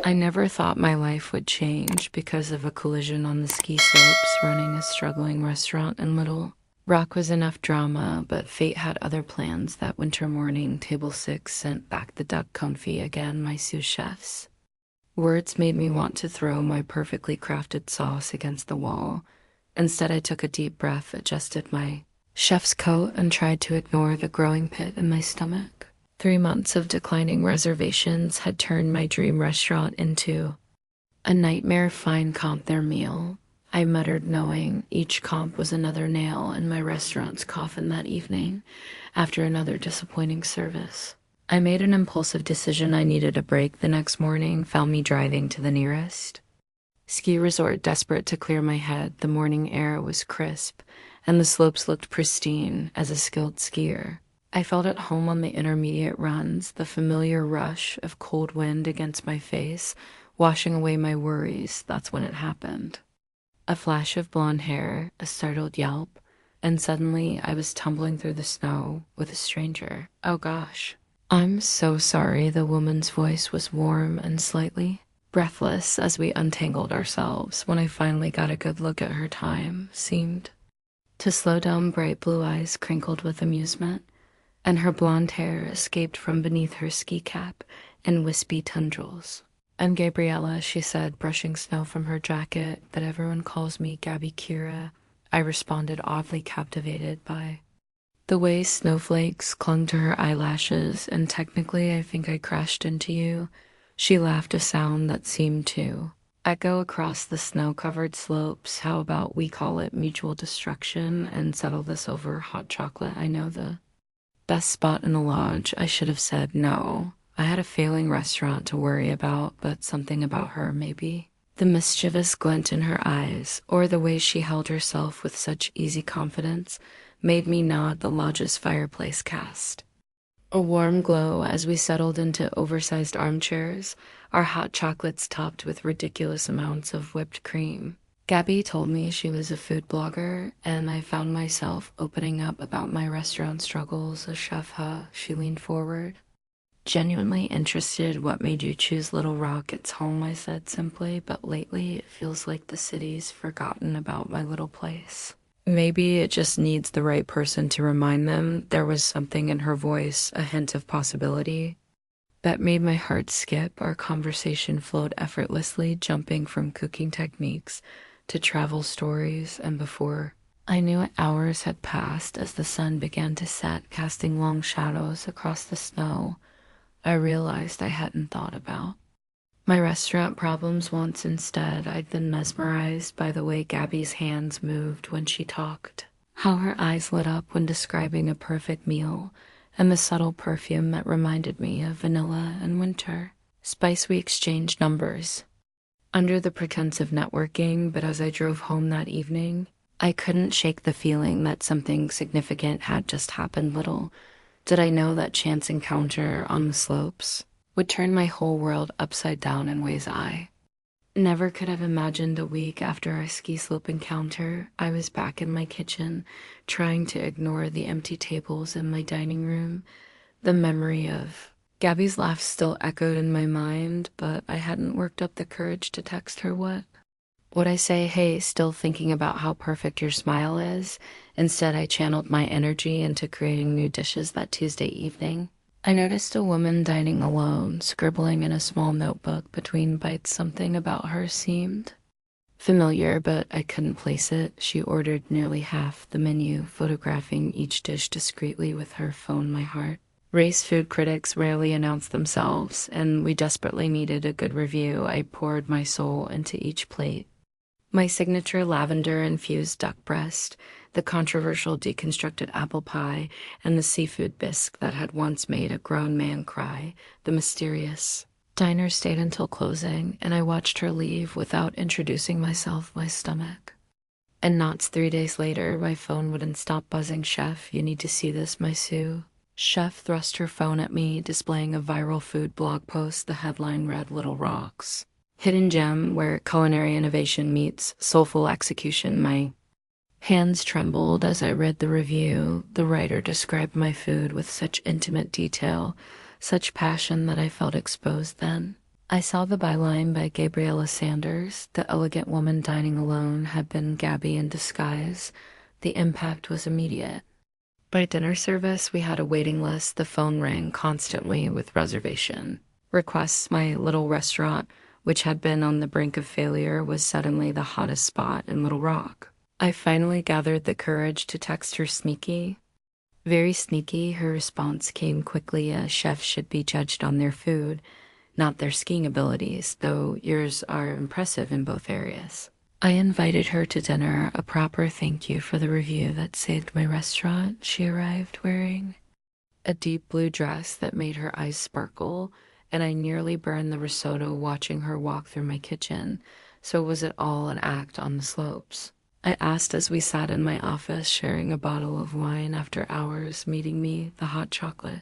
I never thought my life would change because of a collision on the ski slopes running a struggling restaurant in Little Rock was enough drama, but fate had other plans. That winter morning, table 6 sent back the duck confit again, my sous chefs. Words made me want to throw my perfectly crafted sauce against the wall. Instead, I took a deep breath, adjusted my chef's coat, and tried to ignore the growing pit in my stomach. 3 months of declining reservations had turned my dream restaurant into a nightmare fine comp their meal. I muttered, knowing each comp was another nail in my restaurant's coffin that evening after another disappointing service. I made an impulsive decision. I needed a break. The next morning found me driving to the nearest ski resort, desperate to clear my head. The morning air was crisp, and the slopes looked pristine. As a skilled skier, I felt at home on the intermediate runs, the familiar rush of cold wind against my face, washing away my worries. That's when it happened. A flash of blonde hair, a startled yelp, and suddenly I was tumbling through the snow with a stranger. Oh gosh. I'm so sorry. The woman's voice was warm and slightly breathless as we untangled ourselves. When I finally got a good look at her, time seemed to slow down. Bright blue eyes crinkled with amusement, and her blonde hair escaped from beneath her ski cap in wispy tendrils. "I'm Gabriella," she said, brushing snow from her jacket. "But everyone calls me Gabby Kira," I responded, oddly captivated by the way snowflakes clung to her eyelashes. "And technically, I think I crashed into you." She laughed, a sound that seemed to echo across the snow-covered slopes. "How about we call it mutual destruction and settle this over hot chocolate? I know the best spot in the lodge." I should have said no. I had a failing restaurant to worry about, but something about her, maybe the mischievous glint in her eyes, or the way she held herself with such easy confidence, made me nod. The lodge's fireplace cast a warm glow as we settled into oversized armchairs, our hot chocolates topped with ridiculous amounts of whipped cream. Gabby told me she was a food blogger, and I found myself opening up about my restaurant struggles. "A chef, huh?" She leaned forward, genuinely interested. "What made you choose Little Rock?" "It's home," I said simply, "but lately it feels like the city's forgotten about my little place." Maybe it just needs the right person to remind them. There was something in her voice, a hint of possibility, that made my heart skip. Our conversation flowed effortlessly, jumping from cooking techniques to travel stories, and before I knew it, hours had passed. As the sun began to set, casting long shadows across the snow, I realized I hadn't thought about my restaurant problems once. Instead, I'd been mesmerized by the way Gabby's hands moved when she talked, how her eyes lit up when describing a perfect meal, and the subtle perfume that reminded me of vanilla and winter spice. We exchanged numbers under the pretense of networking, but as I drove home that evening, I couldn't shake the feeling that something significant had just happened. Little did I know that chance encounter on the slopes would turn my whole world upside down in ways I never could have imagined. A week after our ski slope encounter, I was back in my kitchen, trying to ignore the empty tables in my dining room. The memory of Gabby's laugh still echoed in my mind, but I hadn't worked up the courage to text her. What would I say? "Hey, still thinking about how perfect your smile is?" Instead, I channeled my energy into creating new dishes. That Tuesday evening, I noticed a woman dining alone, scribbling in a small notebook between bites. Something about her seemed familiar, but I couldn't place it. She ordered nearly half the menu, photographing each dish discreetly with her phone. My heart raced. Food critics rarely announce themselves, and we desperately needed a good review. I poured my soul into each plate. My signature lavender-infused duck breast, the controversial deconstructed apple pie, and the seafood bisque that had once made a grown man cry. The mysterious diner stayed until closing, and I watched her leave without introducing myself. My stomach and knots. 3 days later, my phone wouldn't stop buzzing. "Chef, you need to see this." My sous chef thrust her phone at me, displaying a viral food blog post. The headline read, "Little Rock's Hidden Gem, where culinary innovation meets soulful execution." My hands trembled as I read the review. The writer described my food with such intimate detail, such passion, that I felt exposed then. I saw the byline by Gabriella Sanders, "The elegant woman dining alone had been Gabby in disguise." The impact was immediate. By dinner service, we had a waiting list. The phone rang constantly with reservation requests. My little restaurant, which had been on the brink of failure, was suddenly the hottest spot in Little Rock. I finally gathered the courage to text her sneaky. Very sneaky, her response came quickly. A chef should be judged on their food, not their skiing abilities, though yours are impressive in both areas. I invited her to dinner, a proper thank you for the review that saved my restaurant. She arrived wearing a deep blue dress that made her eyes sparkle, and I nearly burned the risotto watching her walk through my kitchen. So was it all an act on the slopes? I asked as we sat in my office sharing a bottle of wine after hours meeting me, the hot chocolate.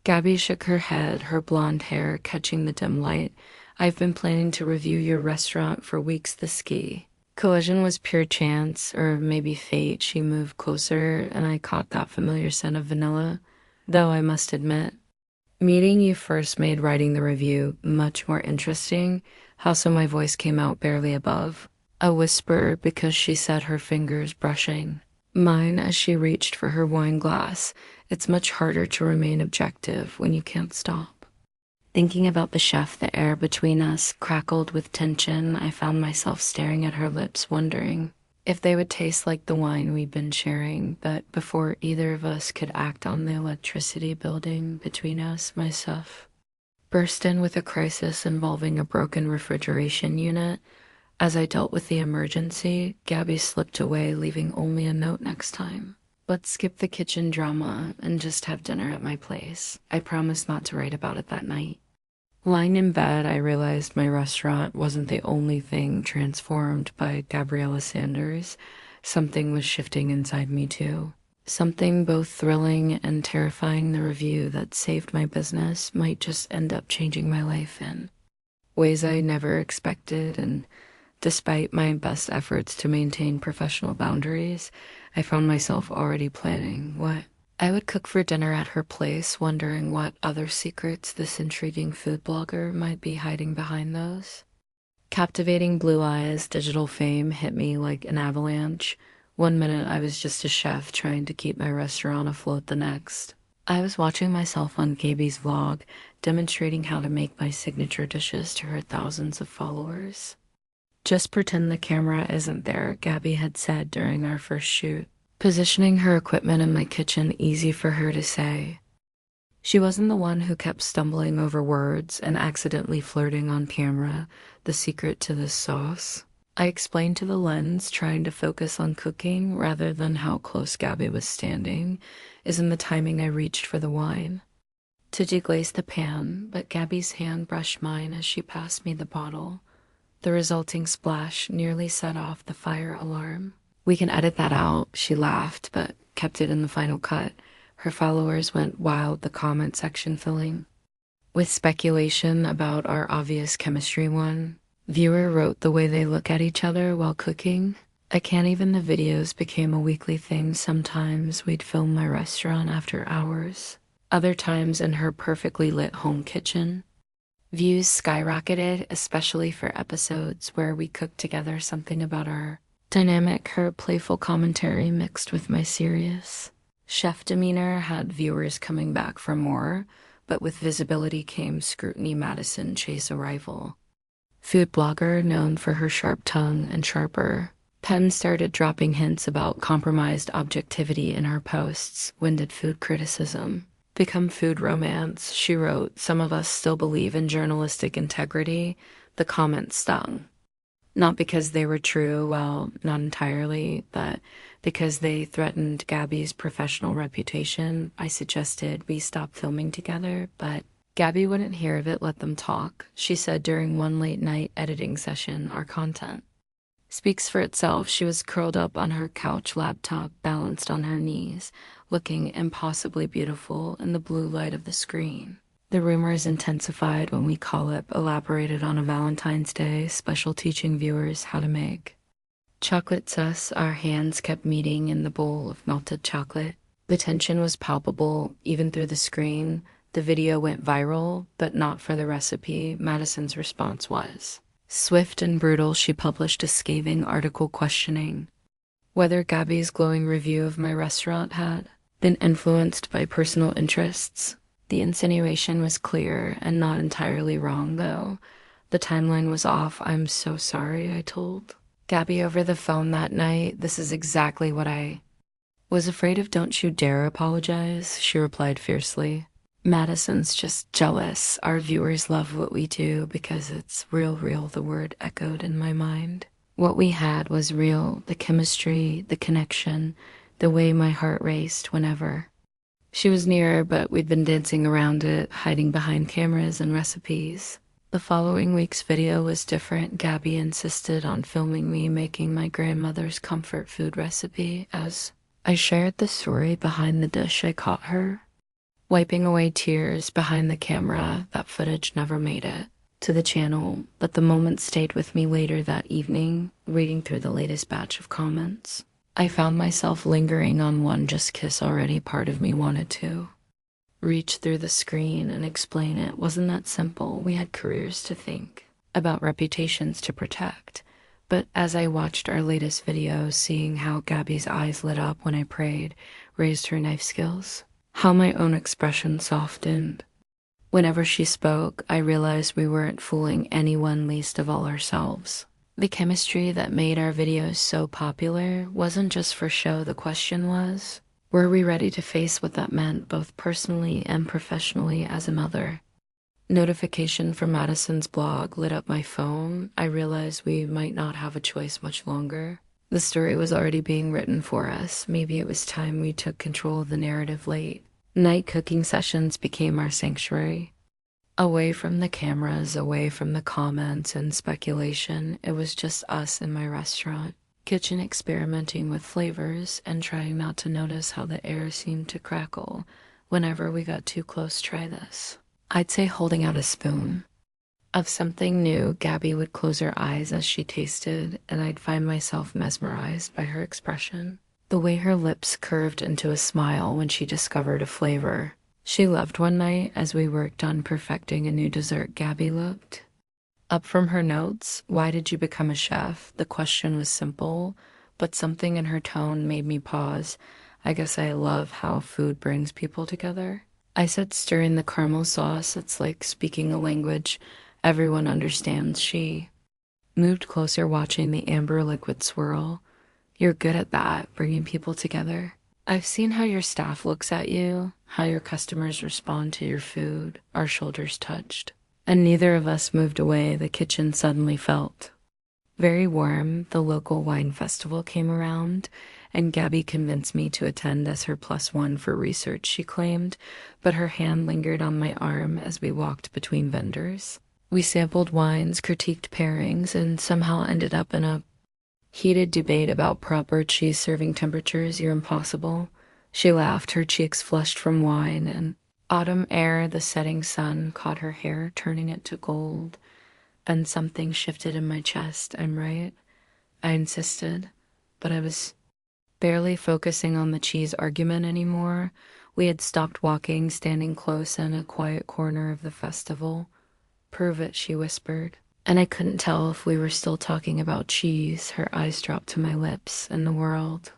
Gabby shook her head, her blonde hair catching the dim light. "I've been planning to review your restaurant for weeks. The ski collision was pure chance, or maybe fate." She moved closer, and I caught that familiar scent of vanilla. "Though I must admit, meeting you first made writing the review much more interesting." How so? My voice came out barely above a whisper because she said, her fingers brushing mine as she reached for her wine glass. "It's much harder to remain objective when you can't stop thinking about the chef." The air between us crackled with tension. I found myself staring at her lips, wondering if they would taste like the wine we'd been sharing. But before either of us could act on the electricity building between us, my chef burst in with a crisis involving a broken refrigeration unit. As I dealt with the emergency, Gabby slipped away, leaving only a note: "Next time, let's skip the kitchen drama and just have dinner at my place." I promised not to write about it that night. Lying in bed, I realized my restaurant wasn't the only thing transformed by Gabriella Sanders. Something was shifting inside me too. Something both thrilling and terrifying. The review that saved my business might just end up changing my life in ways I never expected, and despite my best efforts to maintain professional boundaries, I found myself already planning what I would cook for dinner at her place, wondering what other secrets this intriguing food blogger might be hiding behind those. Captivating blue eyes, digital fame hit me like an avalanche. One minute I was just a chef trying to keep my restaurant afloat, the next I was watching myself on Gaby's vlog, demonstrating how to make my signature dishes to her thousands of followers. "Just pretend the camera isn't there," Gabby had said during our first shoot, positioning her equipment in my kitchen, easy for her to say. She wasn't the one who kept stumbling over words and accidentally flirting on camera. The secret to this sauce, I explained to the lens, trying to focus on cooking rather than how close Gabby was standing, is in the timing I reached for the wine to deglaze the pan, but Gabby's hand brushed mine as she passed me the bottle. The resulting splash nearly set off the fire alarm. "We can edit that out," she laughed, but kept it in the final cut. Her followers went wild, the comment section filling with speculation about our obvious chemistry. One viewer wrote, "The way they look at each other while cooking. I can't." Even the videos became a weekly thing. Sometimes we'd film my restaurant after hours, other times in her perfectly lit home kitchen. Views skyrocketed, especially for episodes where we cooked together, something about our dynamic. Her playful commentary mixed with my serious chef demeanor had viewers coming back for more, but with visibility came scrutiny. Madison Chase, a rival food blogger known for her sharp tongue and sharper pen, started dropping hints about compromised objectivity in her posts. "When did food criticism become food romance?" she wrote. "Some of us still believe in journalistic integrity." The comments stung. Not because they were true, well, not entirely, but because they threatened Gabby's professional reputation. I suggested we stop filming together, but Gabby wouldn't hear of it. "Let them talk," she said during one late night editing session. "Our content speaks for itself." She was curled up on her couch, laptop balanced on her knees, looking impossibly beautiful in the blue light of the screen. The rumors intensified when we call it elaborated on a Valentine's Day special, teaching viewers how to make chocolate sauce. Our hands kept meeting in the bowl of melted chocolate. The tension was palpable, even through the screen. The video went viral, but not for the recipe. Madison's response was swift and brutal. She published a scathing article questioning whether Gabby's glowing review of my restaurant had been influenced by personal interests. The insinuation was clear and not entirely wrong, though. The timeline was off. I'm so sorry, I told Gabby over the phone that night. This is exactly what I was afraid of. Don't you dare apologize, she replied fiercely. Madison's just jealous. Our viewers love what we do because it's real, the word echoed in my mind. What we had was real, the chemistry, the connection, the way my heart raced whenever she was near, but we'd been dancing around it, hiding behind cameras and recipes. The following week's video was different. Gabby insisted on filming me making my grandmother's comfort food recipe. As I shared the story behind the dish, I caught her wiping away tears behind the camera. That footage never made it to the channel, but the moment stayed with me. Later that evening, reading through the latest batch of comments, I found myself lingering on one just kiss already. Part of me wanted to reach through the screen and explain it wasn't that simple. We had careers to think about, reputations to protect. But as I watched our latest video, seeing how Gabby's eyes lit up when I prayed raised her knife skills, how my own expression softened whenever she spoke, I realized we weren't fooling anyone, least of all ourselves. The chemistry that made our videos so popular wasn't just for show. The question was, were we ready to face what that meant, both personally and professionally as a mother? Notification from Madison's blog lit up my phone. I realized we might not have a choice much longer. The story was already being written for us. Maybe it was time we took control of the narrative. Late night cooking sessions became our sanctuary. Away from the cameras, away from the comments and speculation, it was just us in my restaurant kitchen, experimenting with flavors and trying not to notice how the air seemed to crackle whenever we got too close. Try this. I'd say holding out a spoon of something new. Gabby would close her eyes as she tasted, and I'd find myself mesmerized by her expression, the way her lips curved into a smile when she discovered a flavor she loved. One night, as we worked on perfecting a new dessert, Gabby looked up from her notes. Why did you become a chef? The question was simple, but something in her tone made me pause. I guess I love how food brings people together. I said, stir in the caramel sauce. It's like speaking a language everyone understands. She moved closer, watching the amber liquid swirl. You're good at that, bringing people together. I've seen how your staff looks at you, how your customers respond to your food. Our shoulders touched, and neither of us moved away. The kitchen suddenly felt very warm. The local wine festival came around, and Gabby convinced me to attend as her +1 for research, she claimed, but her hand lingered on my arm as we walked between vendors. We sampled wines, critiqued pairings, and somehow ended up in a heated debate about proper cheese serving temperatures. You're impossible. She laughed, her cheeks flushed from wine and autumn air. The setting sun caught her hair, turning it to gold, and something shifted in my chest. I'm right, I insisted, but I was barely focusing on the cheese argument anymore. We had stopped walking, standing close in a quiet corner of the festival. Prove it, she whispered. And I couldn't tell if we were still talking about cheese. Her eyes dropped to my lips, and the world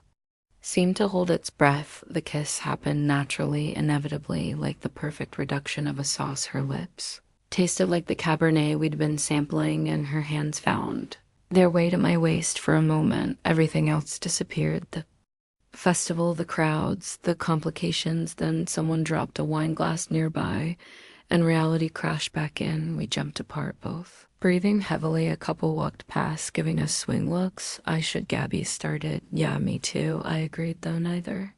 seemed to hold its breath. The kiss happened naturally, inevitably, like the perfect reduction of a sauce. Her lips tasted like the Cabernet we'd been sampling, and her hands found their way to my waist. For a moment, everything else disappeared. The festival, the crowds, the complications. Then someone dropped a wine glass nearby, and reality crashed back in. We jumped apart, both breathing heavily. A couple walked past, giving us swing looks. Gabby started. Yeah, me too, I agreed, though neither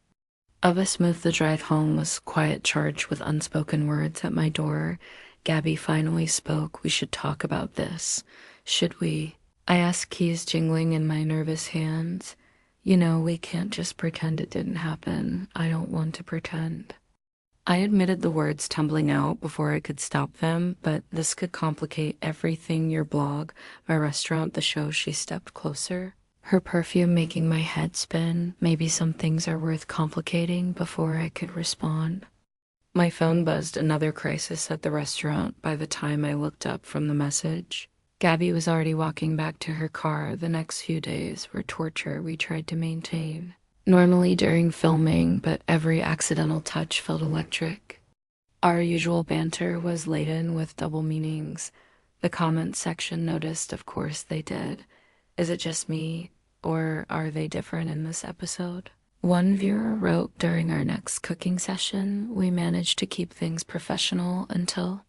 of us moved. The drive home was quiet, charged with unspoken words. At my door, Gabby finally spoke. We should talk about this. Should we? I asked, keys jingling in my nervous hands. You know, we can't just pretend it didn't happen. I don't want to pretend. I admitted the words tumbling out before I could stop them, but this could complicate everything. Your blog, my restaurant, the show. She stepped closer, her perfume making my head spin. Maybe some things are worth complicating. Before I could respond, My phone buzzed another crisis at the restaurant by the time I looked up from the message. Gabby was already walking back to her car. The next few days were torture we tried to maintain. Normally during filming, but every accidental touch felt electric. Our usual banter was laden with double meanings. The comments section noticed, of course they did. Is it just me, or are they different in this episode? One viewer wrote during our next cooking session, we managed to keep things professional until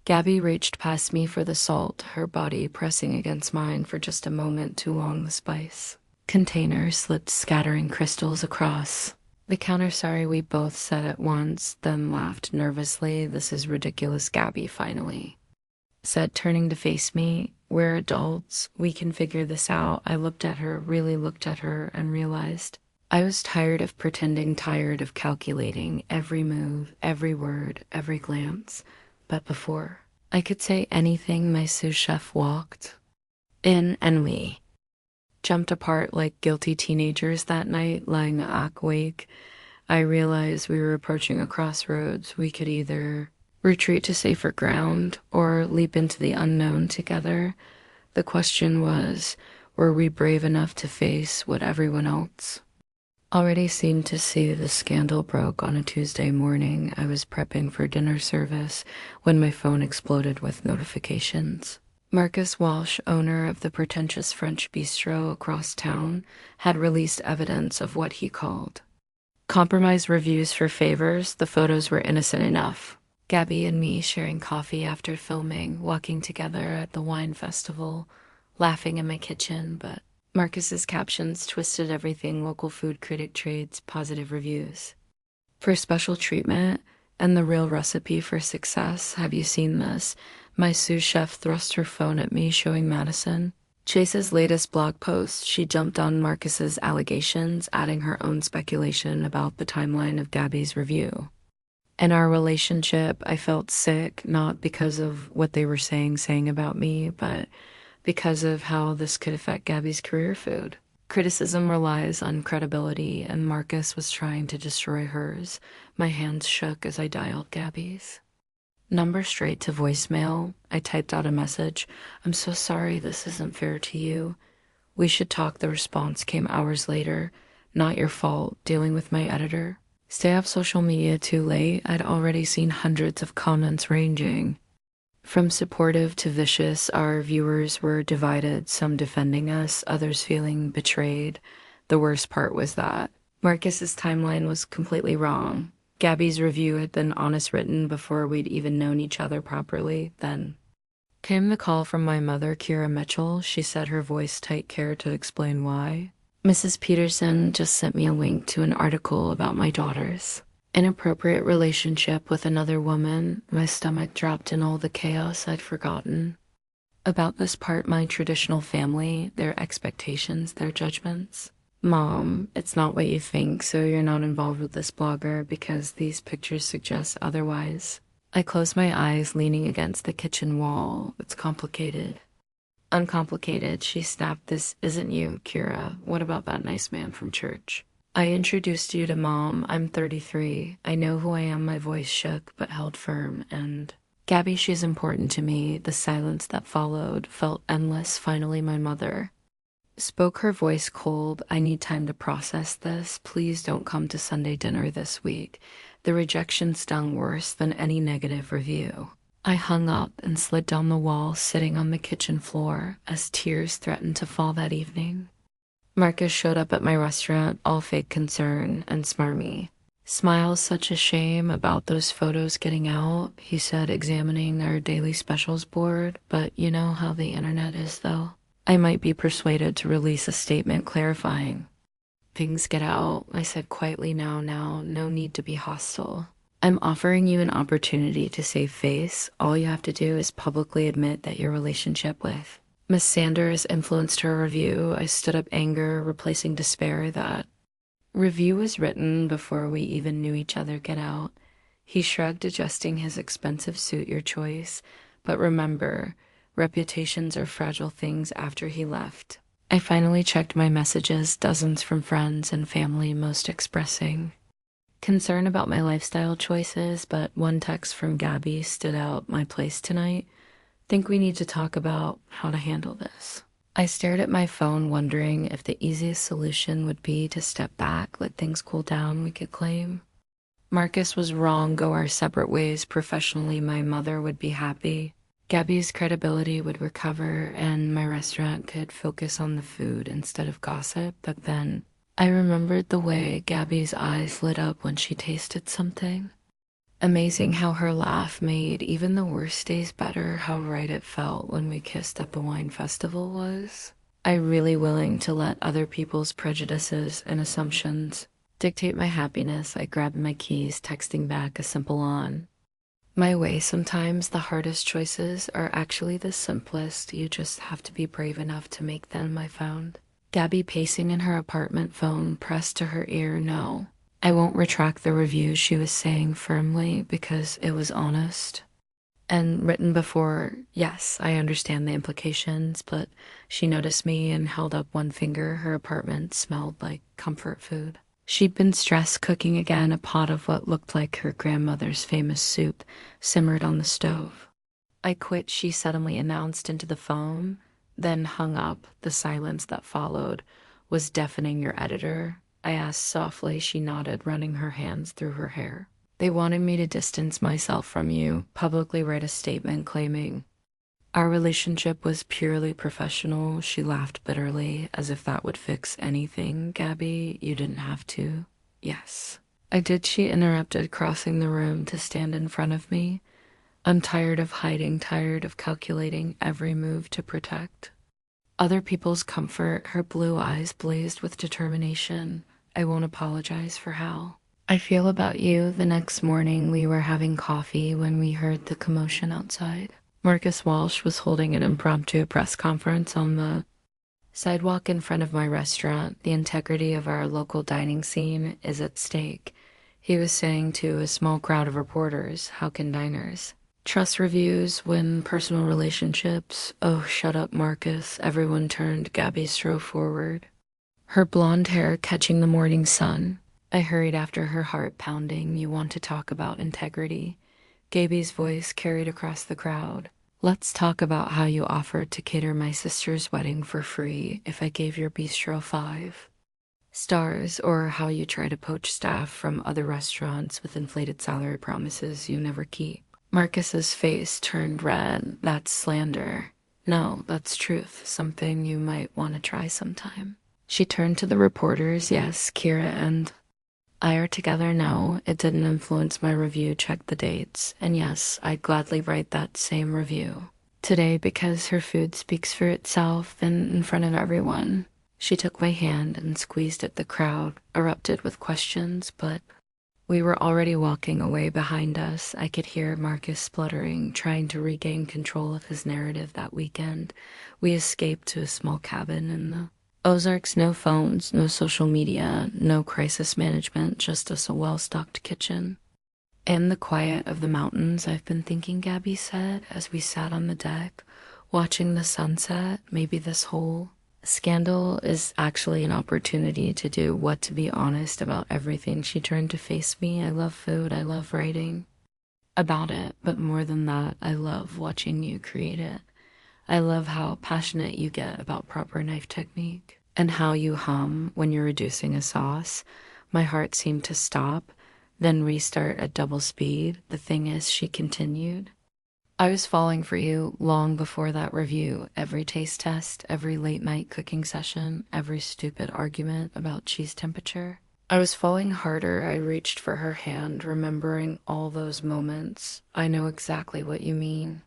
Gabby reached past me for the salt, her body pressing against mine for just a moment too long the spice. Container slipped scattering crystals across. The counter sorry we both said at once, then laughed nervously. This is ridiculous, Gabby finally said, turning to face me. We're adults. We can figure this out. I looked at her, really looked at her, and realized I was tired of pretending, tired of calculating every move, every word, every glance. But before I could say anything, my sous chef walked in and we jumped apart like guilty teenagers that night, lying awake. I realized we were approaching a crossroads. We could either retreat to safer ground or leap into the unknown together. The question was, were we brave enough to face what everyone else already seemed to see? The scandal broke on a Tuesday morning. I was prepping for dinner service when my phone exploded with notifications. Marcus Walsh, owner of the pretentious French bistro across town, had released evidence of what he called compromise reviews for favors. The photos were innocent enough. Gabby and me sharing coffee after filming, walking together at the wine festival, laughing in my kitchen, but Marcus's captions twisted everything. Local food critic trades positive reviews for special treatment and the real recipe for success. Have you seen this? My sous chef thrust her phone at me, showing Madison Chase's latest blog post. She jumped on Marcus's allegations, adding her own speculation about the timeline of Gabby's review. In our relationship, I felt sick, not because of what they were saying about me, but because of how this could affect Gabby's career food. Criticism relies on credibility, and Marcus was trying to destroy hers. My hands shook as I dialed Gabby's number straight to voicemail. I typed out a message. I'm so sorry, this isn't fair to you. We should talk. The response came hours later. Not your fault, dealing with my editor. Stay off social media too late. I'd already seen hundreds of comments ranging from supportive to vicious. Our viewers were divided, some defending us, others feeling betrayed. The worst part was that Marcus's timeline was completely wrong. Gabby's review had been honest, written before we'd even known each other properly. Then came the call from my mother, Kira Mitchell. She said, her voice tight care to explain why. Mrs. Peterson just sent me a link to an article about my daughter's inappropriate relationship with another woman. My stomach dropped in all the chaos I'd forgotten about this part. My traditional family, their expectations, their judgments. Mom, it's not what you think, so you're not involved with this blogger because these pictures suggest otherwise. I closed my eyes, leaning against the kitchen wall. It's complicated. Uncomplicated, she snapped. This isn't you, Kira. What about that nice man from church? I introduced you to Mom. I'm 33. I know who I am. My voice shook, but held firm. And Gabby, she's important to me. The silence that followed felt endless. Finally, my mother spoke, her voice cold. I need time to process this. Please don't come to Sunday dinner this week. The rejection stung worse than any negative review. I hung up and slid down the wall, sitting on the kitchen floor as tears threatened to fall that evening. Marcus showed up at my restaurant, all fake concern and smarmy. Smiles, such a shame about those photos getting out, he said, examining our daily specials board. But you know how the internet is, though. I might be persuaded to release a statement clarifying. Things get out, I said quietly. Now, no need to be hostile. I'm offering you an opportunity to save face. All you have to do is publicly admit that your relationship with Miss Sanders influenced her review. I stood up, anger replacing despair. That review was written before we even knew each other. Get out. He shrugged, adjusting his expensive suit. Your choice. But remember, reputations are fragile things. After he left, I finally checked my messages, dozens from friends and family, most expressing concern about my lifestyle choices, but one text from Gabby stood out my place tonight. Think we need to talk about how to handle this. I stared at my phone, wondering if the easiest solution would be to step back, let things cool down, we could claim. Marcus was wrong, go our separate ways. Professionally, my mother would be happy. Gabby's credibility would recover, and my restaurant could focus on the food instead of gossip. But then I remembered the way Gabby's eyes lit up when she tasted something. Amazing how her laugh made even the worst days better, how right it felt when we kissed at the wine festival was. I really willing to let other people's prejudices and assumptions dictate my happiness. I grabbed my keys, texting back a simple on. My way, sometimes the hardest choices are actually the simplest. You just have to be brave enough to make them, I found. Gabby, pacing in her apartment, phone pressed to her ear. No, I won't retract the review, she was saying firmly, because it was honest and written before. Yes, I understand the implications, but she noticed me and held up one finger. Her apartment smelled like comfort food. She'd been stress cooking again. A pot of what looked like her grandmother's famous soup simmered on the stove. I quit, she suddenly announced into the phone, then hung up. The silence that followed was deafening. Your editor? I asked softly. She nodded, running her hands through her hair. They wanted me to distance myself from you, publicly write a statement claiming our relationship was purely professional. She laughed bitterly, as if that would fix anything. Gabby, you didn't have to. Yes, I did, she interrupted, crossing the room to stand in front of me. I'm tired of hiding, tired of calculating every move to protect other people's comfort. Her blue eyes blazed with determination. I won't apologize for how I feel about you. The next morning, we were having coffee when we heard the commotion outside. Marcus Walsh was holding an impromptu press conference on the sidewalk in front of my restaurant. The integrity of our local dining scene is at stake, he was saying to a small crowd of reporters. How can diners trust reviews when personal relationships? Oh, shut up, Marcus. Everyone turned. Gabby strode forward, her blonde hair catching the morning sun. I hurried after her, heart pounding. You want to talk about integrity? Gabby's voice carried across the crowd. Let's talk about how you offered to cater my sister's wedding for free if I gave your bistro 5 stars, or how you try to poach staff from other restaurants with inflated salary promises you never keep. Marcus's face turned red. That's slander. No, that's truth, something you might want to try sometime. She turned to the reporters. Yes, Kira and I are together now. It didn't influence my review. Check the dates. And yes, I'd gladly write that same review today, because her food speaks for itself and in front of everyone. She took my hand and squeezed it. The crowd erupted with questions, but we were already walking away. Behind us, I could hear Marcus spluttering, trying to regain control of his narrative. That weekend, we escaped to a small cabin in the Ozarks. No phones, no social media, no crisis management, just a well-stocked kitchen. And the quiet of the mountains, I've been thinking, Gabby said, as we sat on the deck, watching the sunset. Maybe this whole scandal is actually an opportunity to do what, to be honest about everything. She turned to face me. I love food. I love writing about it. But more than that, I love watching you create it. I love how passionate you get about proper knife technique and how you hum when you're reducing a sauce. My heart seemed to stop, then restart at double speed. The thing is, she continued, I was falling for you long before that review. Every taste test, every late night cooking session, every stupid argument about cheese temperature. I was falling harder. I reached for her hand, remembering all those moments. I know exactly what you mean.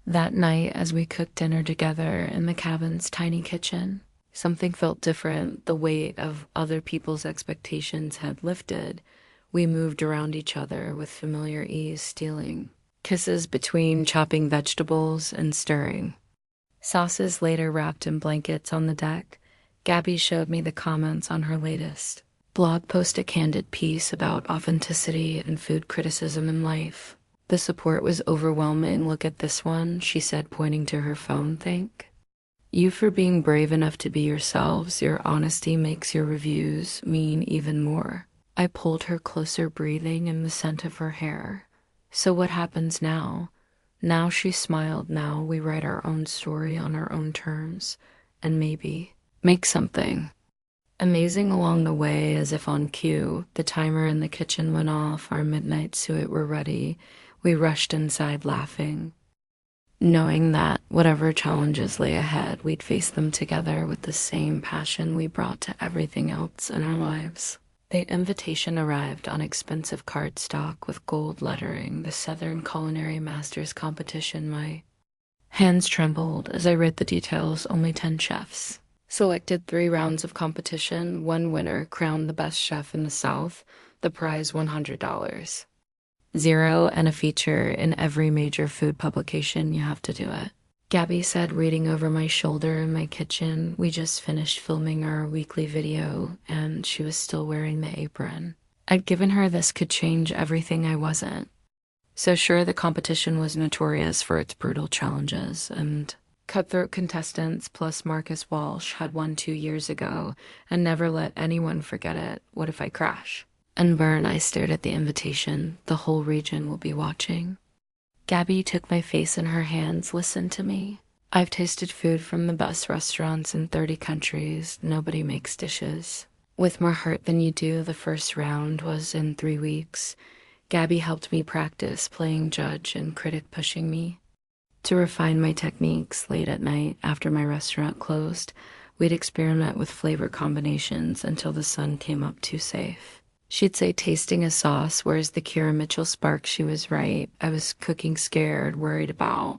That night, as we cooked dinner together in the cabin's tiny kitchen, something felt different. The weight of other people's expectations had lifted. We moved around each other with familiar ease, stealing kisses between chopping vegetables and stirring sauces, later wrapped in blankets on the deck. Gabby showed me the comments on her latest blog post, a candid piece about authenticity and food criticism in life. The support was overwhelming. Look at this one, she said, pointing to her phone. Thank you for being brave enough to be yourselves. Your honesty makes your reviews mean even more. I pulled her closer, breathing in the scent of her hair. So what happens now? Now she smiled. Now we write our own story on our own terms and maybe make something amazing along the way. As if on cue, the timer in the kitchen went off, our midnight suet were ready. We rushed inside laughing, knowing that whatever challenges lay ahead, we'd face them together with the same passion we brought to everything else in our lives. The invitation arrived on expensive cardstock with gold lettering, the Southern Culinary Masters Competition. My hands trembled as I read the details. Only 10 chefs selected, 3 rounds of competition, 1 winner crowned the best chef in the South, the prize $100. 0 and a feature in every major food publication. You have to do it. Gabby said, reading over my shoulder in my kitchen. We just finished filming our weekly video, and she was still wearing the apron. I'd given her this could change everything. I wasn't so sure. The competition was notorious for its brutal challenges, and cutthroat contestants plus Marcus Walsh had won 2 years ago and never let anyone forget it. What if I crash and burn? I stared at the invitation. The whole region will be watching. Gabby took my face in her hands. Listen to me. I've tasted food from the best restaurants in 30 countries. Nobody makes dishes with more heart than you do. The first round was in 3 weeks. Gabby helped me practice playing judge and critic, pushing me to refine my techniques. Late at night, after my restaurant closed, we'd experiment with flavor combinations until the sun came up too safe. She'd say tasting a sauce, where's the Kira Mitchell spark? She was right. I was cooking scared, worried about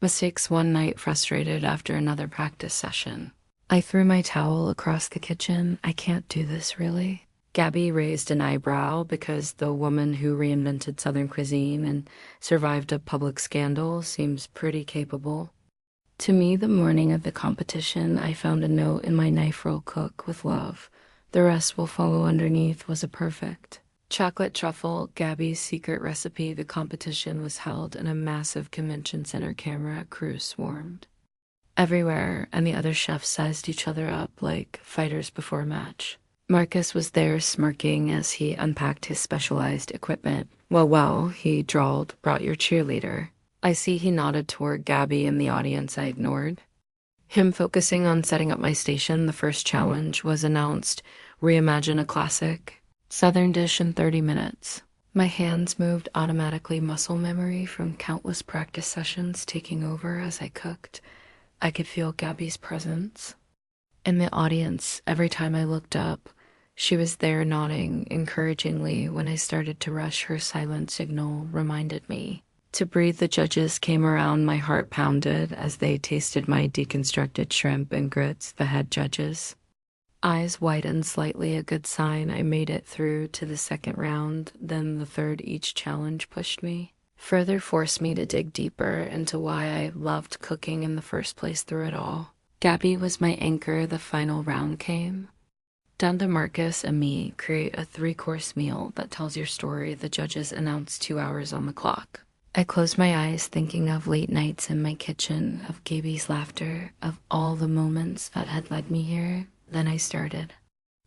mistakes. One night, frustrated after another practice session, I threw my towel across the kitchen. I can't do this, really. Gabby raised an eyebrow because the woman who reinvented Southern cuisine and survived a public scandal seems pretty capable. To me, the morning of the competition, I found a note in my knife roll: cook with love. The rest will follow underneath. Was a perfect chocolate truffle, Gabby's secret recipe. The competition was held in a massive convention center. Camera crew swarmed everywhere, and the other chefs sized each other up like fighters before a match. Marcus was there, smirking as he unpacked his specialized equipment. Well, he drawled, brought your cheerleader. I see. He nodded toward Gabby in the audience. I ignored him, focusing on setting up my station. The first challenge was announced: reimagine a classic Southern dish in 30 minutes. My hands moved automatically, muscle memory from countless practice sessions taking over as I cooked. I could feel Gabby's presence in the audience. Every time I looked up, she was there, nodding encouragingly. When I started to rush, her silent signal reminded me to breathe. The judges came around. My heart pounded as they tasted my deconstructed shrimp and grits. The head judges' eyes widened slightly, a good sign. I made it through to the second round, then the third. Each challenge pushed me further, forced me to dig deeper into why I loved cooking in the first place. Through it all, Gabby was my anchor. The final round came down to Marcus and me. Create a 3-course meal that tells your story. The judges announced 2 hours on the clock. I closed my eyes, thinking of late nights in my kitchen, of Gabby's laughter, of all the moments that had led me here. Then I started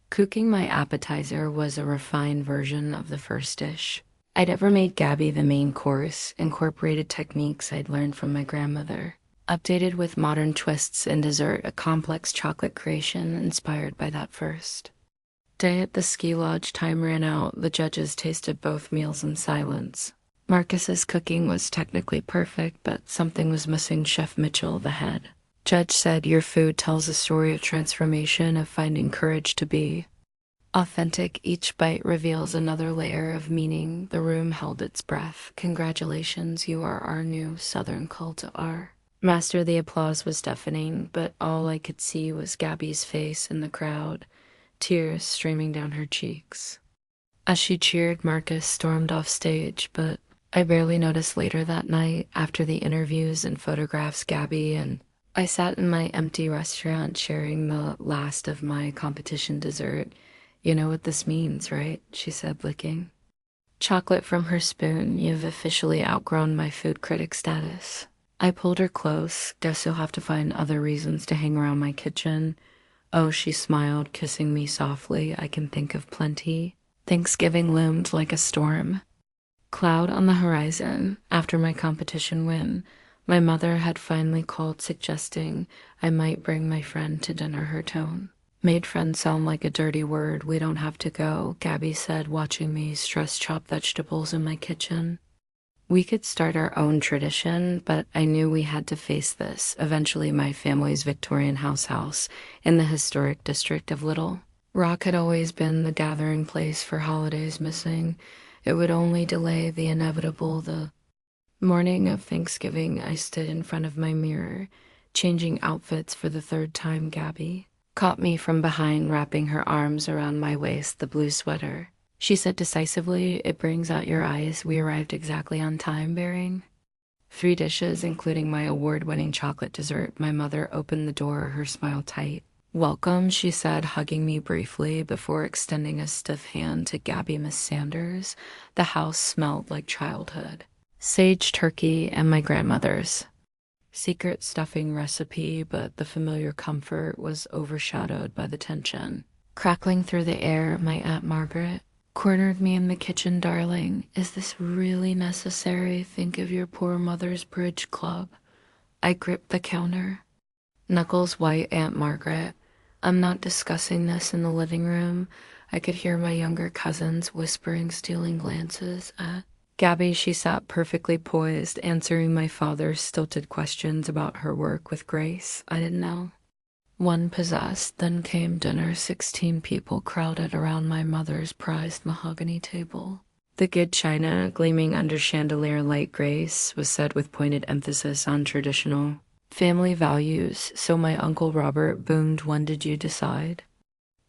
cooking. My appetizer was a refined version of the first dish. I'd ever made. Gabby the main course incorporated techniques I'd learned from my grandmother, updated with modern twists. In dessert, a complex chocolate creation inspired by that first day at the ski lodge. Time ran out. The judges tasted both meals in silence. Marcus's cooking was technically perfect, but something was missing. Chef Mitchell, the head judge, said, your food tells a story of transformation, of finding courage to be authentic. Each bite reveals another layer of meaning. The room held its breath. Congratulations, you are our new Southern call to our master. The applause was deafening, but all I could see was Gabby's face in the crowd, tears streaming down her cheeks. As she cheered, Marcus stormed off stage, but I barely noticed. Later that night, after the interviews and photographs, Gabby and I sat in my empty restaurant sharing the last of my competition dessert. You know what this means, right? She said, licking chocolate from her spoon. You've officially outgrown my food critic status. I pulled her close. Guess you'll have to find other reasons to hang around my kitchen. Oh, she smiled, kissing me softly. I can think of plenty. Thanksgiving loomed like a storm. Cloud on the horizon. After my competition win, my mother had finally called suggesting I might bring my friend to dinner. Her tone made friend sound like a dirty word. We don't have to go, Gabby said, watching me stress chop vegetables in my kitchen. We could start our own tradition, but I knew we had to face this, eventually my family's Victorian house in the historic district of Little. Rock had always been the gathering place for holidays missing. It would only delay the inevitable. The morning of Thanksgiving, I stood in front of my mirror, changing outfits for the third time. Gabby caught me from behind, wrapping her arms around my waist, the blue sweater. She said decisively, "It brings out your eyes." We arrived exactly on time, bearing 3 dishes, including my award-winning chocolate dessert. My mother opened the door, her smile tight. "Welcome," she said, hugging me briefly before extending a stiff hand to Gabby. "Miss Sanders." The house smelled like childhood. Sage turkey and my grandmother's secret stuffing recipe, but the familiar comfort was overshadowed by the tension. Crackling through the air, my Aunt Margaret cornered me in the kitchen. "Darling, is this really necessary? Think of your poor mother's bridge club." I gripped the counter. Knuckles white. "Aunt Margaret, I'm not discussing this in the living room." I could hear my younger cousins whispering, stealing glances at Gabby. She sat perfectly poised, answering my father's stilted questions about her work with grace. I didn't know. One possessed. Then came dinner. 16 people crowded around my mother's prized mahogany table. The good china, gleaming under chandelier light grace, was set with pointed emphasis on traditional family values. So my Uncle Robert boomed, "When did you decide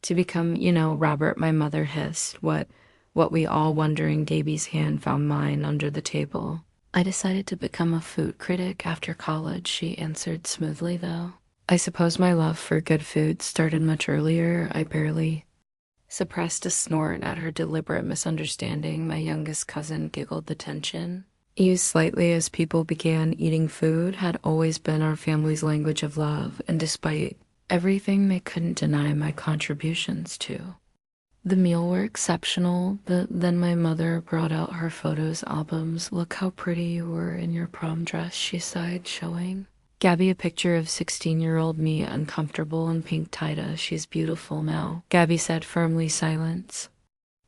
to become, Robert?" My mother hissed. What we all wondering. Gaby's hand found mine under the table. "I decided to become a food critic after college," she answered smoothly, though I suppose my love for good food started much earlier. I barely suppressed a snort at her deliberate misunderstanding. My youngest cousin giggled. The tension, eased slightly as people began eating food, had always been our family's language of love, and despite everything, they couldn't deny my contributions to. The meal were exceptional, but then my mother brought out her photos albums. "Look how pretty you were in your prom dress," she sighed, showing Gabby a picture of 16-year-old me, uncomfortable in pink tie-dye. "She's beautiful now," Gabby said firmly. Silence.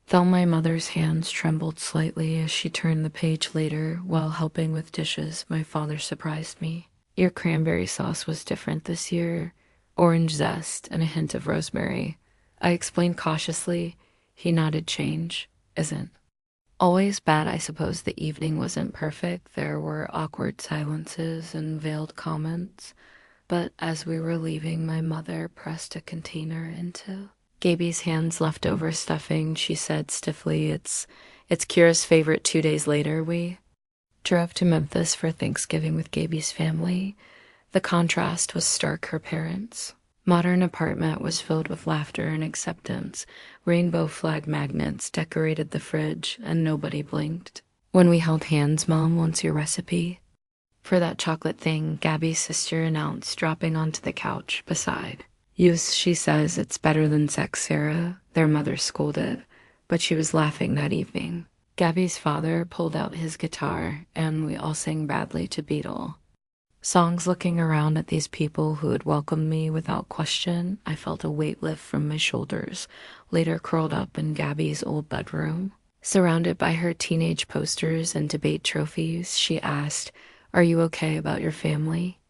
Though my mother's hands trembled slightly as she turned the page later. While helping with dishes, my father surprised me. "Your cranberry sauce was different this year. Orange zest and a hint of rosemary." I explained cautiously. He nodded. "Change isn't always bad." I suppose the evening wasn't perfect. There were awkward silences and veiled comments. But as we were leaving, my mother pressed a container into Gaby's hands. "Leftover stuffing," she said stiffly. It's Kira's favorite." 2 days later, we drove to Memphis for Thanksgiving with Gaby's family. The contrast was stark. Her parents' modern apartment was filled with laughter and acceptance. Rainbow flag magnets decorated the fridge, and nobody blinked when we held hands. "Mom wants your recipe for that chocolate thing," Gabby's sister announced, dropping onto the couch beside you. "She says it's better than sex, Sarah," their mother scolded, but she was laughing that evening. Gabby's father pulled out his guitar, and we all sang badly to Beatle songs. Looking around at these people who had welcomed me without question, I felt a weight lift from my shoulders. Later, curled up in Gabby's old bedroom, surrounded by her teenage posters and debate trophies, she asked, "Are you okay about your family?"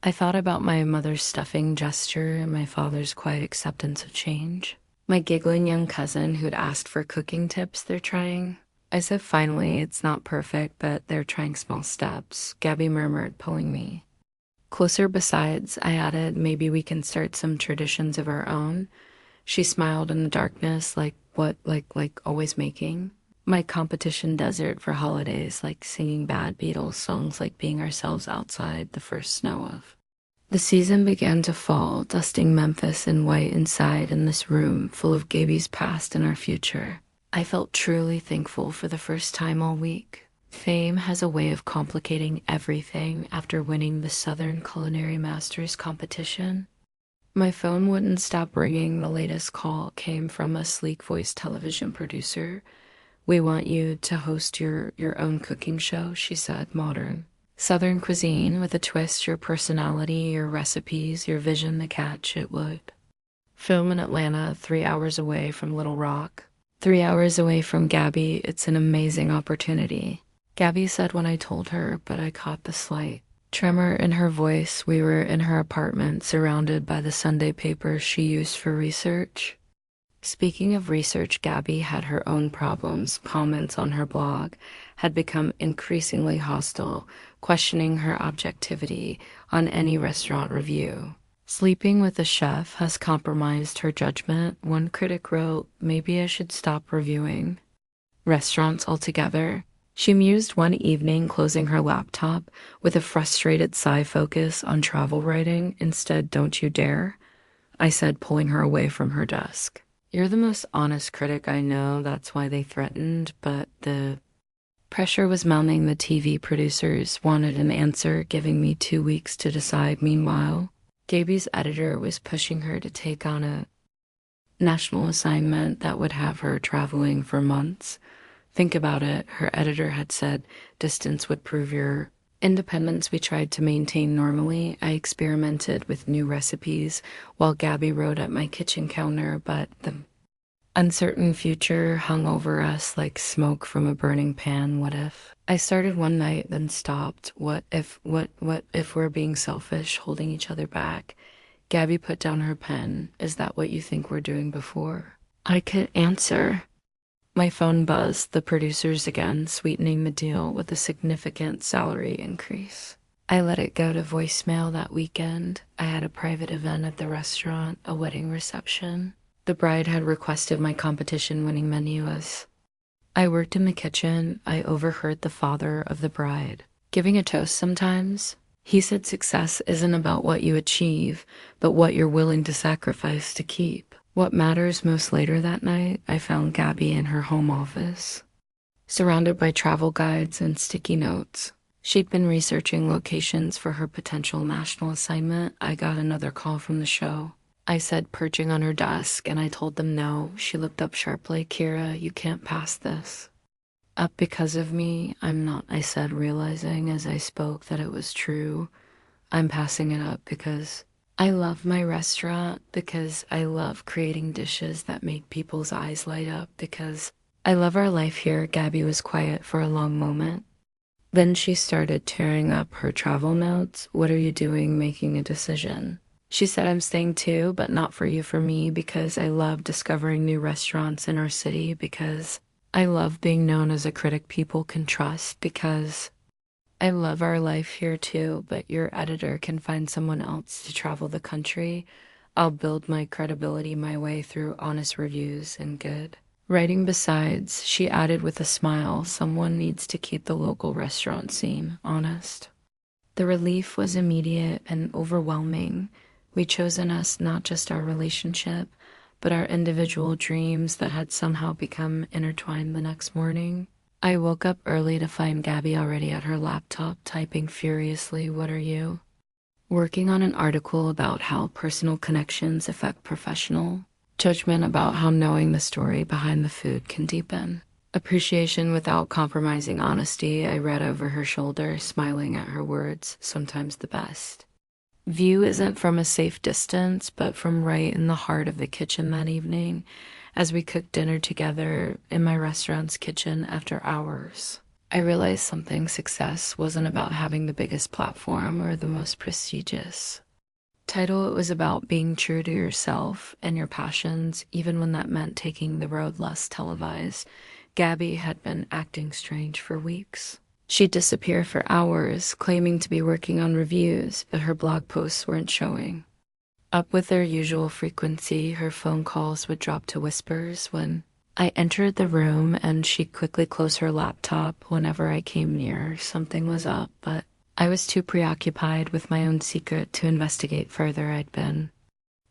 I thought about my mother's stuffing gesture and my father's quiet acceptance of change. My giggling young cousin who'd asked for cooking tips. "They're trying." I said finally. "It's not perfect, but they're trying small steps," Gabby murmured, pulling me closer. "Besides," I added, "maybe we can start some traditions of our own." She smiled in the darkness. "Like what? Like always making my competition desert for holidays, like singing bad Beatles songs, like being ourselves outside the first snow of the season." Began to fall, dusting Memphis in white inside in this room full of Gaby's past and our future. I felt truly thankful for the first time all week. Fame has a way of complicating everything. After winning the Southern Culinary Masters competition, My phone wouldn't stop ringing. The latest call came from a sleek voice television producer. "We want you to host your own cooking show," she said, modern. "Southern cuisine with a twist, your personality, your recipes, your vision to catch it would. Film in Atlanta, 3 hours away from Little Rock. 3 hours away from Gabby. It's an amazing opportunity." Gabby said when I told her, but I caught the slight tremor in her voice. We were in her apartment, surrounded by the Sunday papers she used for research. Speaking of research, Gabby had her own problems. Comments on her blog had become increasingly hostile, questioning her objectivity on any restaurant review. "Sleeping with a chef has compromised her judgment," one critic wrote. "Maybe I should stop reviewing restaurants altogether." She mused one evening, closing her laptop with a frustrated sigh. "Focus on travel writing instead, don't you dare," I said, pulling her away from her desk. "You're the most honest critic I know. That's why they threatened." But the pressure was mounting. The TV producers wanted an answer, giving me 2 weeks to decide. Meanwhile, Gaby's editor was pushing her to take on a national assignment that would have her traveling for months. "Think about it," her editor had said. "Distance would prove your independence." We tried to maintain normally. I experimented with new recipes while Gabby wrote at my kitchen counter, but the uncertain future hung over us like smoke from a burning pan. What if? I started one night, then stopped. What if we're being selfish, holding each other back? Gabby put down her pen. "Is that what you think we're doing before I could answer?" My phone buzzed. The producers again, sweetening the deal with a significant salary increase. I let it go to voicemail. That weekend, I had a private event at the restaurant, a wedding reception. The bride had requested my competition-winning menu. As I worked in the kitchen, I overheard the father of the bride giving a toast sometimes. He said success isn't about what you achieve, but what you're willing to sacrifice to keep. What matters most? Later that night, I found Gabby in her home office, surrounded by travel guides and sticky notes. She'd been researching locations for her potential national assignment. I got another call from the show. I said, perching on her desk, and I told them no. She looked up sharply. "Kira, you can't pass this up because of me." "I'm not," I said, realizing as I spoke that it was true. "I'm passing it up because I love my restaurant, because I love creating dishes that make people's eyes light up, because I love our life here." Gabby was quiet for a long moment. Then she started tearing up her travel notes. "What are you doing, making a decision?" She said, "I'm staying too, but not for you, for me, because I love discovering new restaurants in our city, because I love being known as a critic people can trust, because I love our life here too, but your editor can find someone else to travel the country. I'll build my credibility my way through honest reviews and good writing." Besides, she added with a smile, "someone needs to keep the local restaurant scene honest." The relief was immediate and overwhelming. We'd chosen us, not just our relationship, but our individual dreams that had somehow become intertwined. The next morning, I woke up early to find Gabby already at her laptop, typing furiously. "What are you?" "Working on an article about how personal connections affect professional judgment, about how knowing the story behind the food can deepen appreciation without compromising honesty." I read over her shoulder, smiling at her words. "Sometimes the best view isn't from a safe distance, but from right in the heart of the kitchen." That evening, as we cooked dinner together in my restaurant's kitchen after hours, I realized something. Success wasn't about having the biggest platform or the most prestigious title. It was about being true to yourself and your passions, even when that meant taking the road less televised. Gabby had been acting strange for weeks. She'd disappear for hours, claiming to be working on reviews, but her blog posts weren't showing up with their usual frequency. Her phone calls would drop to whispers when I entered the room, and she'd quickly close her laptop whenever I came near. Something was up, but I was too preoccupied with my own secret to investigate further. I'd been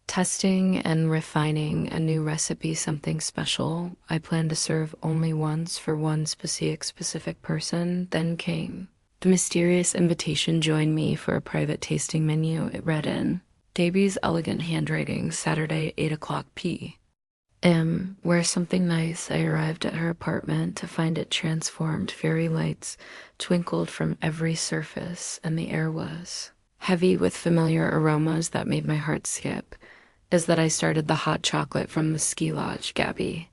testing and refining a new recipe, something special I planned to serve only once for one specific person. Then came the mysterious invitation. "Join me for a private tasting menu." It read in Davy's elegant handwriting, Saturday, 8 o'clock p.m. Wear something nice. I arrived at her apartment to find it transformed. Fairy lights twinkled from every surface, and the air was heavy with familiar aromas that made my heart skip. Is that I started the hot chocolate from the ski lodge, Gabby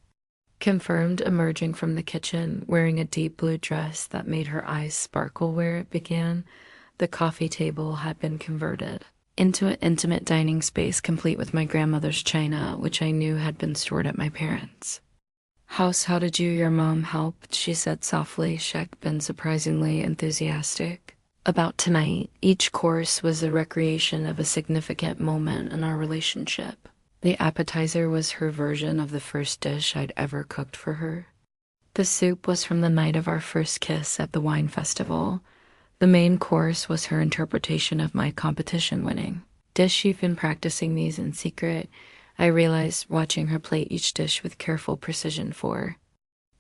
confirmed, emerging from the kitchen, wearing a deep blue dress that made her eyes sparkle where it began. The coffee table had been converted into an intimate dining space complete with my grandmother's china, which I knew had been stored at my parents' house. How did your mom help? She said softly. She'd been surprisingly enthusiastic about tonight. Each course was a recreation of a significant moment in our relationship. The appetizer was her version of the first dish I'd ever cooked for her. The soup was from the night of our first kiss at the wine festival. The main course was her interpretation of my competition winning dish. She'd been practicing these in secret, I realized, watching her plate each dish with careful precision. For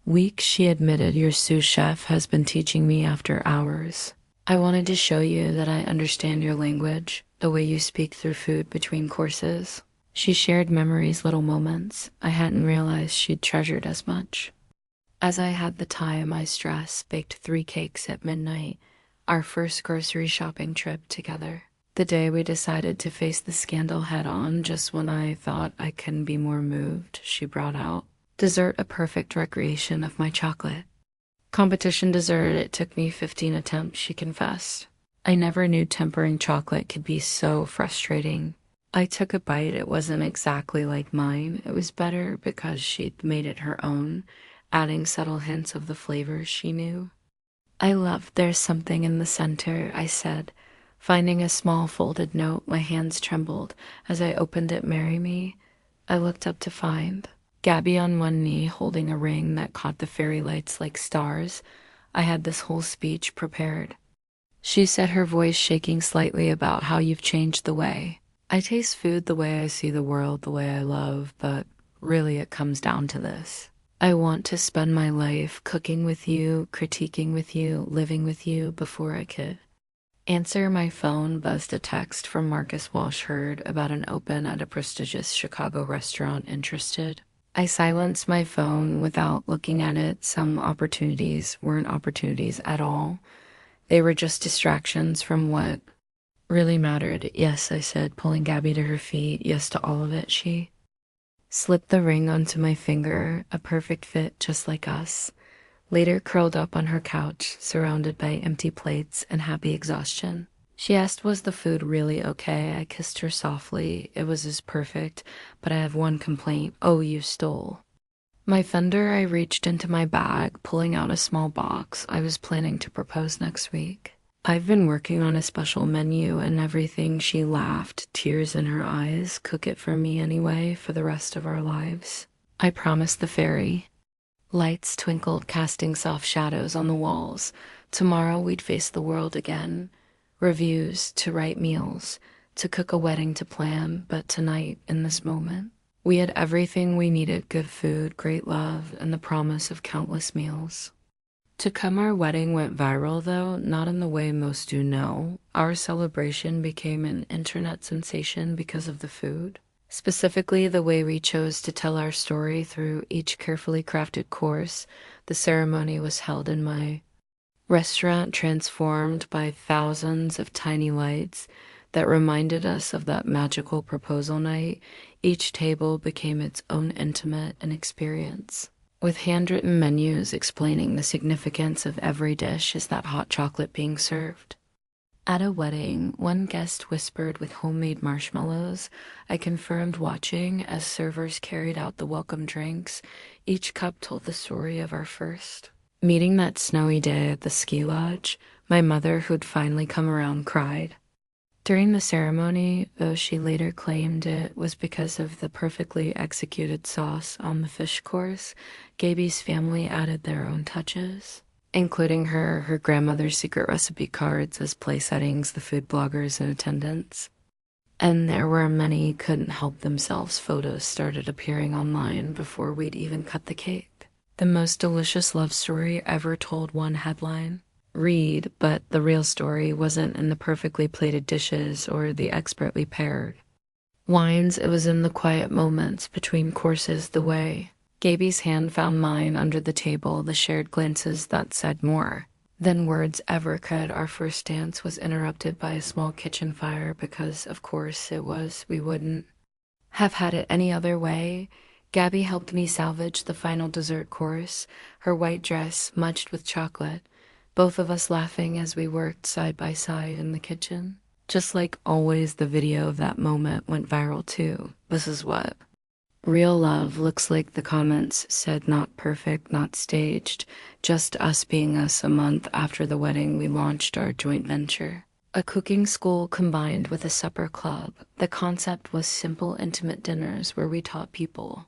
weeks, she admitted, your sous chef has been teaching me after hours. I wanted to show you that I understand your language, the way you speak through food between courses. She shared memories, little moments I hadn't realized she'd treasured as much. As I had the time, I stressed, baked 3 cakes at midnight, our first grocery shopping trip together. The day we decided to face the scandal head on, just when I thought I couldn't be more moved, she brought out dessert, a perfect recreation of my chocolate competition dessert. It took me 15 attempts, she confessed. I never knew tempering chocolate could be so frustrating. I took a bite. It wasn't exactly like mine. It was better because she'd made it her own, adding subtle hints of the flavors she knew. I loved there's something in the center, I said, finding a small folded note. My hands trembled as I opened it. Marry me. I looked up to find Gabby on one knee holding a ring that caught the fairy lights like stars. I had this whole speech prepared. She said, her voice shaking slightly, about how you've changed the way I taste food, the way I see the world, the way I love, but really it comes down to this. I want to spend my life cooking with you, critiquing with you, living with you. Before I could answer, my phone buzzed. A text from Marcus Walsh, heard about an open at a prestigious Chicago restaurant, interested. I silenced my phone without looking at it. Some opportunities weren't opportunities at all. They were just distractions from what really mattered. Yes, I said, pulling Gabby to her feet. Yes to all of it. She slipped the ring onto my finger, a perfect fit, just like us. Later, curled up on her couch, surrounded by empty plates and happy exhaustion, she asked, was the food really okay? I kissed her softly. It was as perfect, but I have one complaint. Oh, you stole my thunder. I reached into my bag, pulling out a small box. I was planning to propose next week. I've been working on a special menu and everything. She laughed, tears in her eyes. Cook it for me anyway, for the rest of our lives. I promised. The fairy lights twinkled, casting soft shadows on the walls. Tomorrow we'd face the world again. Reviews, to write meals, to cook a wedding to plan. But tonight, in this moment, we had everything we needed: good food, great love, and the promise of countless meals to come. Our wedding went viral, though not in the way most do know. Our celebration became an internet sensation because of the food. Specifically, the way we chose to tell our story through each carefully crafted course. The ceremony was held in my restaurant, transformed by thousands of tiny lights that reminded us of that magical proposal night. Each table became its own intimate an experience, with handwritten menus explaining the significance of every dish as that hot chocolate being served. At a wedding, one guest whispered, with homemade marshmallows. I confirmed, watching as servers carried out the welcome drinks. Each cup told the story of our first meeting that snowy day at the ski lodge. My mother, who'd finally come around, cried during the ceremony, though she later claimed it was because of the perfectly executed sauce on the fish course. Gaby's family added their own touches, including her grandmother's secret recipe cards as play settings, the food bloggers in attendance. And there were many couldn't help themselves. Photos started appearing online before we'd even cut the cake. The most delicious love story ever told, one headline read, but the real story wasn't in the perfectly plated dishes or the expertly paired Wines, it was in the quiet moments between courses the way. Gaby's hand found mine under the table, the shared glances that said more than words ever could. Our first dance was interrupted by a small kitchen fire because, of course, we wouldn't have had it any other way. Gabby helped me salvage the final dessert course, her white dress smudged with chocolate, both of us laughing as we worked side by side in the kitchen. Just like always, the video of that moment went viral too. This is what real love looks like. The comments said not perfect, not staged, just us being us. A month after the wedding, we launched our joint venture. A cooking school combined with a supper club. The concept was simple, intimate dinners where we taught people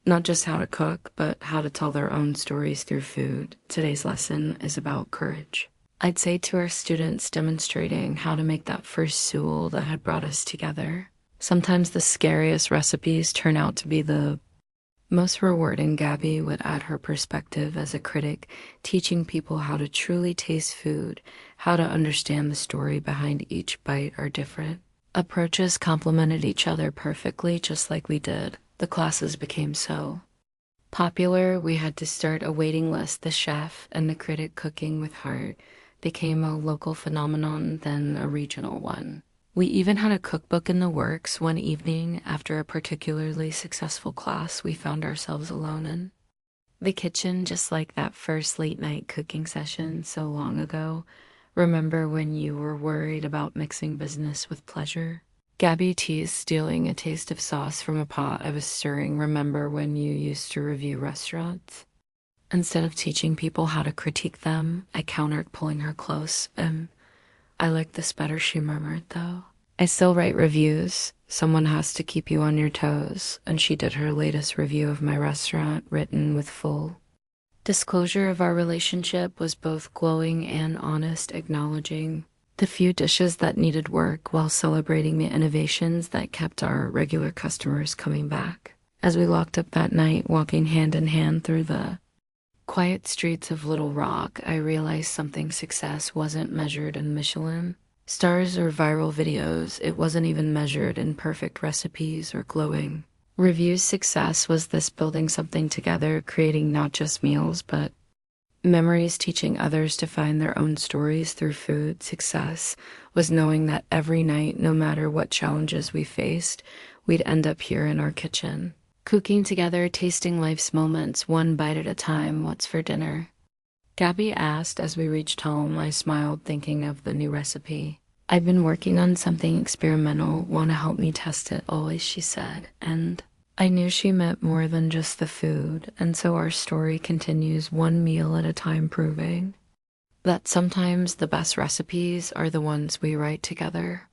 not just how to cook, but how to tell their own stories through food. Today's lesson is about courage. I'd say to our students, demonstrating how to make that first soul that had brought us together. Sometimes the scariest recipes turn out to be the most rewarding. Gabby would add her perspective as a critic, teaching people how to truly taste food, how to understand the story behind each bite. Our different approaches complemented each other perfectly, just like we did. The classes became so popular, we had to start a waiting list. The chef and the critic, cooking with heart, became a local phenomenon, then a regional one. We even had a cookbook in the works. One evening, after a particularly successful class, we found ourselves alone in the kitchen, just like that first late night cooking session so long ago. Remember when you were worried about mixing business with pleasure? Gabby teased stealing a taste of sauce from a pot I was stirring. Remember when you used to review restaurants? Instead of teaching people how to critique them, I countered, pulling her close. I like this better, she murmured, though. I still write reviews. Someone has to keep you on your toes. And she did her latest review of my restaurant, written with full disclosure of our relationship, was both glowing and honest, acknowledging the few dishes that needed work while celebrating the innovations that kept our regular customers coming back. As we locked up that night, walking hand in hand through the quiet streets of Little Rock, I realized something. Success wasn't measured in Michelin stars or viral videos. It wasn't even measured in perfect recipes or glowing reviews. Success was this: building something together, creating not just meals, but memories, teaching others to find their own stories through food. Success was knowing that every night, no matter what challenges we faced, we'd end up here in our kitchen, cooking together, tasting life's moments, one bite at a time. What's for dinner? Gabby asked as we reached home. I smiled, thinking of the new recipe. I've been working on something experimental. Want to help me test it always, she said. And I knew she meant more than just the food. And so our story continues, one meal at a time, proving that sometimes the best recipes are the ones we write together.